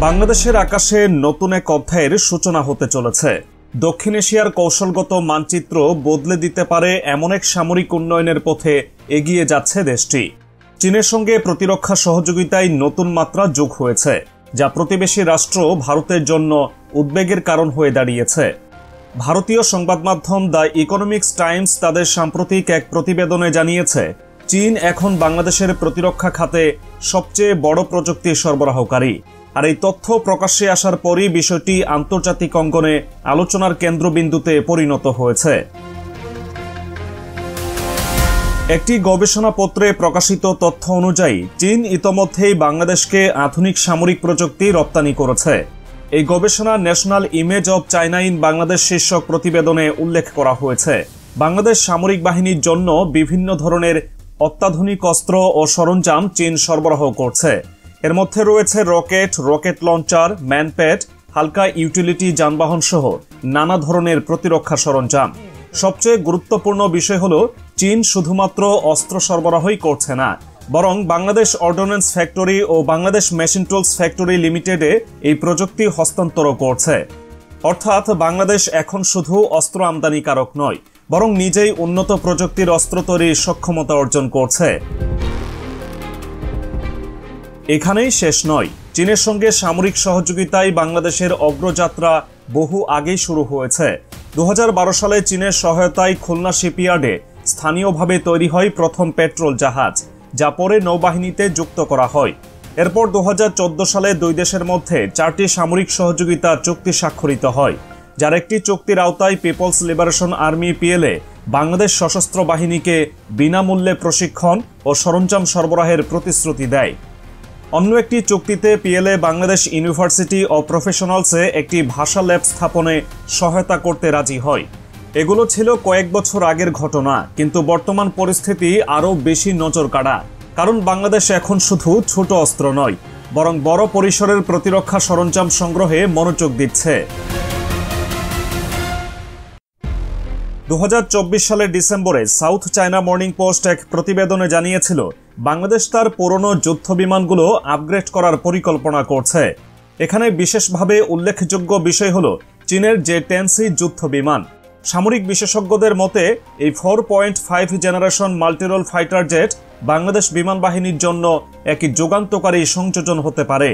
বাংলাদেশের আকাশে নতুন এক অধ্যায়ের সূচনা হতে চলেছে। দক্ষিণ এশিয়ার কৌশলগত মানচিত্র বদলে দিতে পারে এমন এক সামরিক উন্নয়নের পথে এগিয়ে যাচ্ছে দেশটি। চীনের সঙ্গে প্রতিরক্ষা সহযোগিতায় নতুন মাত্রা যোগ হয়েছে, যা প্রতিবেশী রাষ্ট্র ভারতের জন্য উদ্বেগের কারণ হয়ে দাঁড়িয়েছে। ভারতীয় সংবাদ মাধ্যম দ্য ইকোনমিক্স টাইমস তাদের সাম্প্রতিক এক প্রতিবেদনে জানিয়েছে, চীন এখন বাংলাদেশের প্রতিরক্ষা খাতে সবচেয়ে বড় প্রযুক্তি সরবরাহকারী। আর এই তথ্য প্রকাশ্যে আসার পরই বিষয়টি আন্তর্জাতিক অঙ্গনে আলোচনার কেন্দ্রবিন্দুতে পরিণত হয়েছে। একটি গবেষণাপত্রে প্রকাশিত তথ্য অনুযায়ী চীন ইতোমধ্যেই বাংলাদেশকে আধুনিক সামরিক প্রযুক্তি রপ্তানি করেছে। এই গবেষণা national image of China in Bangladesh শীর্ষক প্রতিবেদনে উল্লেখ করা হয়েছে। বাংলাদেশ সামরিক বাহিনীর জন্য বিভিন্ন ধরনের অত্যাধুনিক অস্ত্র ও সরঞ্জাম চীন সরবরাহ করছে। এর মধ্যে রয়েছে রকেট লঞ্চার, ম্যানপ্যাড, হালকা ইউটিলিটি যানবাহন সহ নানা ধরনের প্রতিরক্ষা সরঞ্জাম। সবচেয়ে গুরুত্বপূর্ণ বিষয় হলো, চীন শুধুমাত্র অস্ত্র সরবরাহই করছে না, বরং বাংলাদেশ অর্ডিন্যান্স ফ্যাক্টরি ও বাংলাদেশ মেশিন টুলস ফ্যাক্টরি লিমিটেডে এই প্রযুক্তি হস্তান্তর করছে। অর্থাৎ বাংলাদেশ এখন শুধু অস্ত্র আমদানিকারক নয়, বরং নিজেই উন্নত প্রযুক্তির অস্ত্র তৈরির সক্ষমতা অর্জন করছে। এখানেই শেষ নয়। চীনের সঙ্গে সামরিক সহযোগিতায় বাংলাদেশের অগ্রযাত্রা বহু আগেই শুরু হয়েছে। 2012 সালে চীনের সহায়তায় খুলনা শিপইয়ার্ডে স্থানীয়ভাবে তৈরি হয় প্রথম পেট্রোল জাহাজ, যা পরে নৌবাহিনীতে যুক্ত করা হয়। এরপর 2014 সালে দুই দেশের মধ্যে 4টি সামরিক সহযোগিতা চুক্তি স্বাক্ষরিত হয়, যার একটি চুক্তির আওতায় People's Liberation Army PLA Bangladesh সশস্ত্র বাহিনীকে বিনামূল্যে প্রশিক্ষণ ও সরঞ্জাম সরবরাহের প্রতিশ্রুতি দেয়। অন্য একটি চুক্তিতে পিএলএ বাংলাদেশ ইউনিভার্সিটি ও প্রফেশনালসে একটি ভাষা ল্যাব স্থাপনে সহায়তা করতে রাজি হয়। এগুলো ছিল কয়েক বছর আগের ঘটনা, কিন্তু বর্তমান পরিস্থিতি আরও বেশি নজর কাড়া। কারণ বাংলাদেশ এখন শুধু ছোট অস্ত্র নয়, বরং বড় পরিসরের প্রতিরক্ষা সরঞ্জাম সংগ্রহে মনোযোগ দিচ্ছে। 2024 সালের ডিসেম্বরে সাউথ চায়না মর্নিং পোস্ট এক প্রতিবেদনে জানিয়েছিল, বাংলাদেশ তার পুরনো যুদ্ধ বিমানগুলো আপগ্রেড করার পরিকল্পনা করছে। এখানে বিশেষভাবে উল্লেখযোগ্য বিষয় হল চীনের J-10C যুদ্ধ বিমান। সামরিক বিশেষজ্ঞদের মতে এই 4.5 generation multirole fighter jet Bangladesh বিমান বাহিনীর জন্য এক যুগান্তকারী সংযোজন হতে পারে।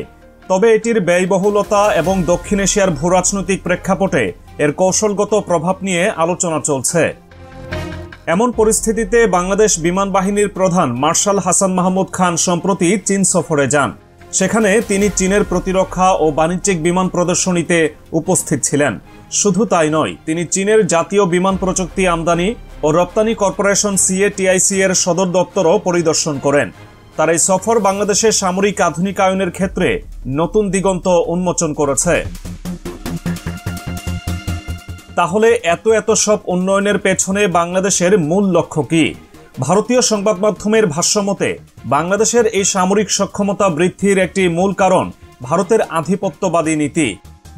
তবে এটির ব্যয়বহুলতা এবং দক্ষিণ এশিয়ার ভূরাজনৈতিক প্রেক্ষাপটে এর কৌশলগত প্রভাব নিয়ে আলোচনা চলছে। এমন পরিস্থিতিতে বাংলাদেশ বিমান বাহিনীর প্রধান মার্শাল হাসান মাহমুদ খান সম্প্রতি চীন সফরে যান। সেখানে তিনি চীনের প্রতিরক্ষা ও বাণিজ্যিক বিমান প্রদর্শনীতে উপস্থিত ছিলেন। শুধু তাই নয়, তিনি চীনের জাতীয় বিমান প্রযুক্তি আমদানি ও রপ্তানি কর্পোরেশন CATIC এর সদর দপ্তরও পরিদর্শন করেন। তার এই সফর বাংলাদেশের সামরিক আধুনিকায়নের ক্ষেত্রে নতুন দিগন্ত উন্মোচন করেছে। তাহলে এত সব উন্নয়নের পেছনে বাংলাদেশের মূল লক্ষ্য কি? ভারতীয় সংবাদ মাধ্যমের ভাষ্যমতে, বাংলাদেশের এই সামরিক সক্ষমতা বৃদ্ধির একটি মূল কারণ ভারতের আধিপত্যবাদী নীতি।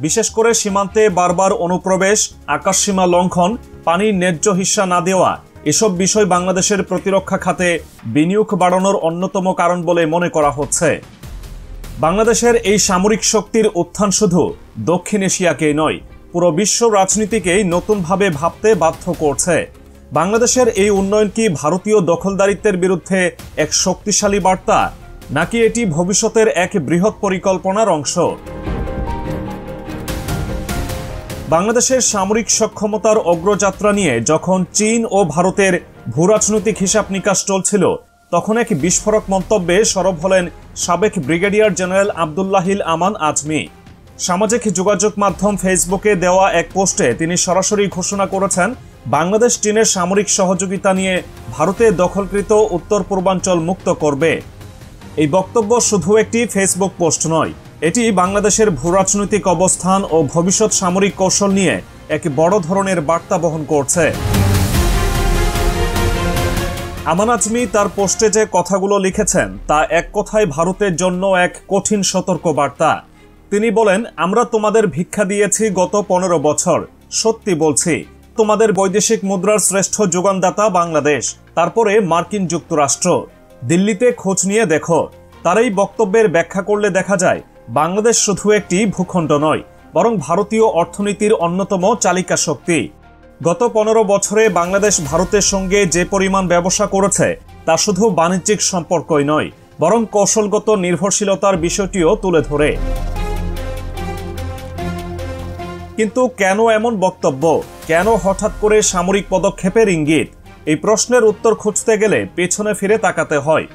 বিশেষ করে সীমান্তে বারবার অনুপ্রবেশ, আকাশসীমা লঙ্ঘন, পানির ন্যায্য হিস্সা না দেওয়া, এসব বিষয় বাংলাদেশের প্রতিরক্ষা খাতে বিনিয়োগ বাড়ানোর অন্যতম কারণ বলে মনে করা হচ্ছে। বাংলাদেশের এই সামরিক শক্তির উত্থান শুধু দক্ষিণ এশিয়াকেই নয়, পুরো বিশ্ব রাজনীতিকেই নতুনভাবে ভাবতে বাধ্য করছে। বাংলাদেশের এই উন্নয়ন কি ভারতীয় দখলদারিত্বের বিরুদ্ধে এক শক্তিশালী বার্তা, নাকি এটি ভবিষ্যতের এক বৃহৎ পরিকল্পনার অংশ? বাংলাদেশের সামরিক সক্ষমতার অগ্রযাত্রা নিয়ে যখন চীন ও ভারতের ভূরাজনৈতিক হিসাব নিকাশ চলছিল, তখন এক বিস্ফোরক মন্তব্যে সরব হলেন সাবেক ব্রিগেডিয়ার জেনারেল আব্দুল্লাহিল আমান আজমি। সামাজিক যোগাযোগ মাধ্যম ফেসবুকে দেওয়া এক পোস্টে তিনি সরাসরি ঘোষণা করেছেন, বাংলাদেশ চীনের সামরিক সহযোগিতা নিয়ে ভারতে দখলকৃত উত্তর পূর্বাঞ্চল মুক্ত করবে। এই বক্তব্য শুধু একটি ফেসবুক পোস্ট নয়, এটি বাংলাদেশের ভূরাজনৈতিক অবস্থান ও ভবিষ্যৎ সামরিক কৌশল নিয়ে এক বড় ধরনের বার্তা বহন করছে। আমান আজমি তার পোস্টে যে কথাগুলো লিখেছেন তা এক কথায় ভারতের জন্য এক কঠিন সতর্ক বার্তা। তিনি বলেন, আমরা তোমাদের ভিক্ষা দিয়েছি গত 15 বছর, সত্যি বলছি, তোমাদের বৈদেশিক মুদ্রার শ্রেষ্ঠ যোগানদাতা বাংলাদেশ, তারপরে মার্কিন যুক্তরাষ্ট্র। দিল্লিতে খোঁজ নিয়ে দেখো। তার এই বক্তব্যের ব্যাখ্যা করলে দেখা যায়, বাংলাদেশ শুধু একটি ভূখণ্ড নয়, বরং ভারতীয় অর্থনীতির অন্যতম চালিকা শক্তি। গত 15 বছরে বাংলাদেশ ভারতের সঙ্গে যে পরিমাণ ব্যবসা করেছে তা শুধু বাণিজ্যিক সম্পর্কই নয়, বরং কৌশলগত নির্ভরশীলতার বিষয়টিও তুলে ধরে। কিন্তু কেন এমন বক্তব্য? কেন হঠাৎ করে সামরিক পদক্ষেপের ইঙ্গিত? এই প্রশ্নের উত্তর খুঁজতে গেলে পেছনে ফিরে তাকাতে হয়।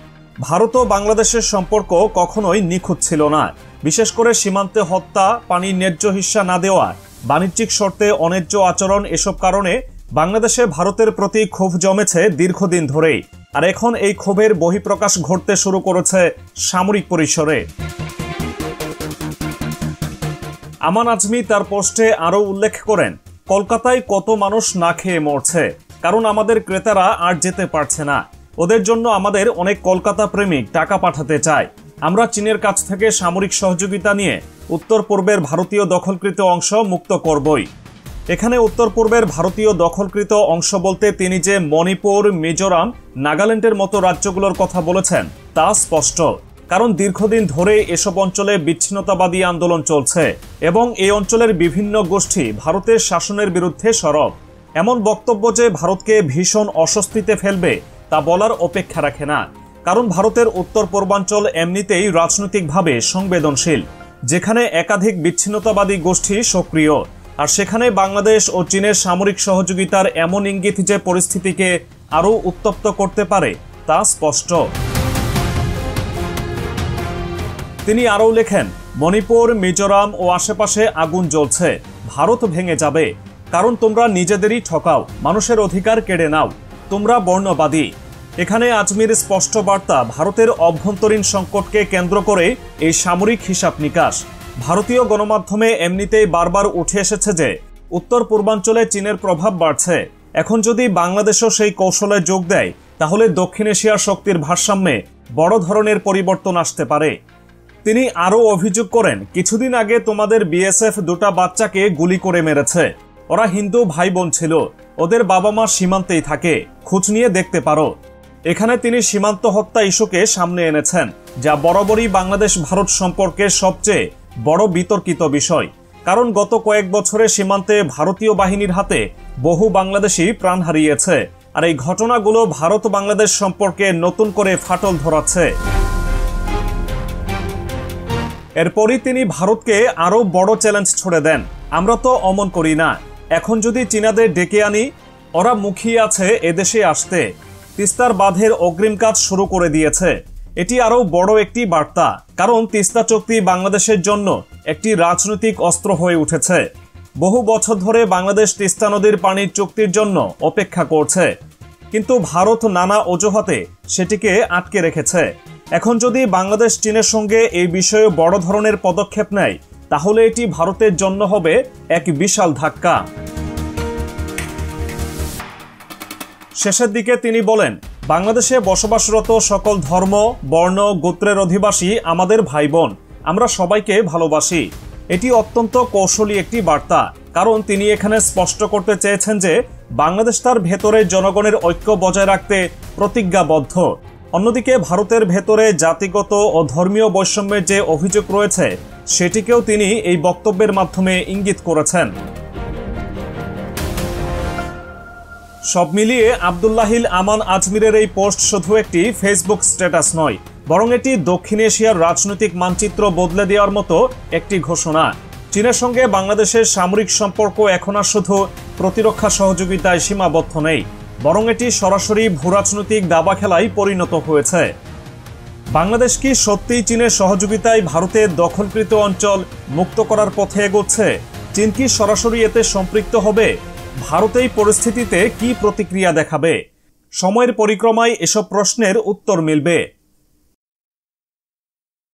ভারত ও বাংলাদেশের সম্পর্ক কখনোই নিখুঁত ছিল না। বিশেষ করে সীমান্তে হত্যা, পানির ন্যায্য হিস্সা না দেওয়া, বাণিজ্যিক শর্তে অন্যায্য আচরণ, এসব কারণে বাংলাদেশে ভারতের প্রতি ক্ষোভ জমেছে দীর্ঘদিন ধরেই। আর এখন এই ক্ষোভের বহিঃপ্রকাশ ঘটতে শুরু করেছে সামরিক পরিসরে। আমান আজমি তার পোস্টে আরও উল্লেখ করেন, কলকাতায় কত মানুষ না খেয়ে মরছে, কারণ আমাদের ক্রেতারা আর যেতে পারছে না। ওদের জন্য আমাদের অনেক কলকাতা প্রেমিক টাকা পাঠাতে চায়। আমরা চীনের কাছ থেকে সামরিক সহযোগিতা নিয়ে উত্তর পূর্বের ভারতীয় দখলকৃত অংশ মুক্ত করবই। এখানে উত্তর পূর্বের ভারতীয় দখলকৃত অংশ বলতে তিনি যে মণিপুর, মিজোরাম, নাগাল্যান্ডের মতো রাজ্যগুলোর কথা বলেছেন তা স্পষ্ট। কারণ দীর্ঘদিন ধরে এসব অঞ্চলে বিচ্ছিন্নতাবাদী আন্দোলন চলছে এবং এই অঞ্চলের বিভিন্ন গোষ্ঠী ভারতের শাসনের বিরুদ্ধে সরব। এমন বক্তব্য যে ভারতকে ভীষণ অস্বস্তিতে ফেলবে তা বলার অপেক্ষা রাখে না। কারণ ভারতের উত্তর পূর্বাঞ্চল এমনিতেই রাজনৈতিকভাবে সংবেদনশীল, যেখানে একাধিক বিচ্ছিন্নতাবাদী গোষ্ঠী সক্রিয়। আর সেখানে বাংলাদেশ ও চীনের সামরিক সহযোগিতার এমন ইঙ্গিত যে পরিস্থিতিকে আরও উত্তপ্ত করতে পারে তা স্পষ্ট। তিনি আরও লেখেন, মণিপুর, মিজোরাম ও আশেপাশে আগুন জ্বলছে, ভারত ভেঙে যাবে। কারণ তোমরা নিজেদেরই ঠকাও, মানুষের অধিকার কেড়ে নাও, তোমরা বর্ণবাদী। এখানে আজমির স্পষ্ট বার্তা, ভারতের অভ্যন্তরীণ সংকটকে কেন্দ্র করে এই সামরিক হিসাব নিকাশ। ভারতীয় গণমাধ্যমে এমনিতেই বারবার উঠে এসেছে যে উত্তর পূর্বাঞ্চলে চীনের প্রভাব বাড়ছে। এখন যদি বাংলাদেশও সেই কৌশলে যোগ দেয়, তাহলে দক্ষিণ এশিয়ার শক্তির ভারসাম্যে বড় ধরনের পরিবর্তন আসতে পারে। তিনি আরও অভিযোগ করেন, কিছুদিন আগে তোমাদের বিএসএফ 2টা বাচ্চাকে গুলি করে মেরেছে। ওরা হিন্দু ভাই বোন ছিল, ওদের বাবা মা সীমান্তেই থাকে, খোঁজ নিয়ে দেখতে পারো। এখানে তিনি সীমান্ত হত্যা ইস্যুকে সামনে এনেছেন, যা বরাবরই বাংলাদেশ ভারত সম্পর্কের সবচেয়ে বড় বিতর্কিত বিষয়। কারণ গত কয়েক বছরে সীমান্তে ভারতীয় বাহিনীর হাতে বহু বাংলাদেশি প্রাণ হারিয়েছে। আর এই ঘটনাগুলো ভারত বাংলাদেশ সম্পর্কে নতুন করে ফাটল ধরাচ্ছে। এরপরই তিনি ভারতকে আরও বড় চ্যালেঞ্জ ছড়ে দেন, আমরা তো অমন করি না, এখন যদি চীনাদের ডেকে আনি, ওরা মুখিয়ে আছে এদেশে আসতে। তিস্তার বাঁধের অগ্রিম কাজ শুরু করে দিয়েছে। এটি আরও বড় একটি বার্তা, কারণ তিস্তা চুক্তি বাংলাদেশের জন্য একটি রাজনৈতিক অস্ত্র হয়ে উঠেছে। বহু বছর ধরে বাংলাদেশ তিস্তা নদীর পানির চুক্তির জন্য অপেক্ষা করছে, কিন্তু ভারত নানা অজুহাতে সেটিকে আটকে রেখেছে। এখন যদি বাংলাদেশ চীনের সঙ্গে এই বিষয়ে বড় ধরনের পদক্ষেপ নেয়, তাহলে এটি ভারতের জন্য হবে এক বিশাল ধাক্কা। শেষের দিকে তিনি বলেন, বাংলাদেশে বসবাসরত সকল ধর্ম, বর্ণ, গোত্রের অধিবাসী আমাদের ভাই বোন, আমরা সবাইকে ভালোবাসি। এটি অত্যন্ত কৌশলী একটি বার্তা, কারণ তিনি এখানে স্পষ্ট করতে চেয়েছেন যে বাংলাদেশ তার ভেতরে জনগণের ঐক্য বজায় রাখতে প্রতিজ্ঞাবদ্ধ। অন্যদিকে ভারতের ভেতরে জাতিগত ও ধর্মীয় বৈষম্যের যে অভিযোগ রয়েছে, সেটিকেও তিনি এই বক্তব্যের মাধ্যমে ইঙ্গিত করেছেন। সব মিলিয়ে আব্দুল্লাহিল আমান আজমিরের এই পোস্ট শুধু একটি ফেসবুক স্ট্যাটাস নয়, বরং এটি দক্ষিণ এশিয়ার রাজনৈতিক মানচিত্র বদলে দেওয়ার মতো একটি ঘোষণা। চীনের সঙ্গে বাংলাদেশের সামরিক সম্পর্ক এখন আর শুধু প্রতিরক্ষা সহযোগিতায় সীমাবদ্ধ নেই, বরং এটি সরাসরি ভূরাজনৈতিক দাবা খেলায় পরিণত হয়েছে। বাংলাদেশ কি সত্যিই চীনের সহযোগিতায় ভারতের দখলকৃত অঞ্চল মুক্ত করার পথে এগোচ্ছে? চীন কি সরাসরি এতে সম্পৃক্ত হবে? ভারত এই পরিস্থিতিতে কি প্রতিক্রিয়া দেখাবে? সময়ের পরিক্রমায় এসব প্রশ্নের উত্তর মিলবে।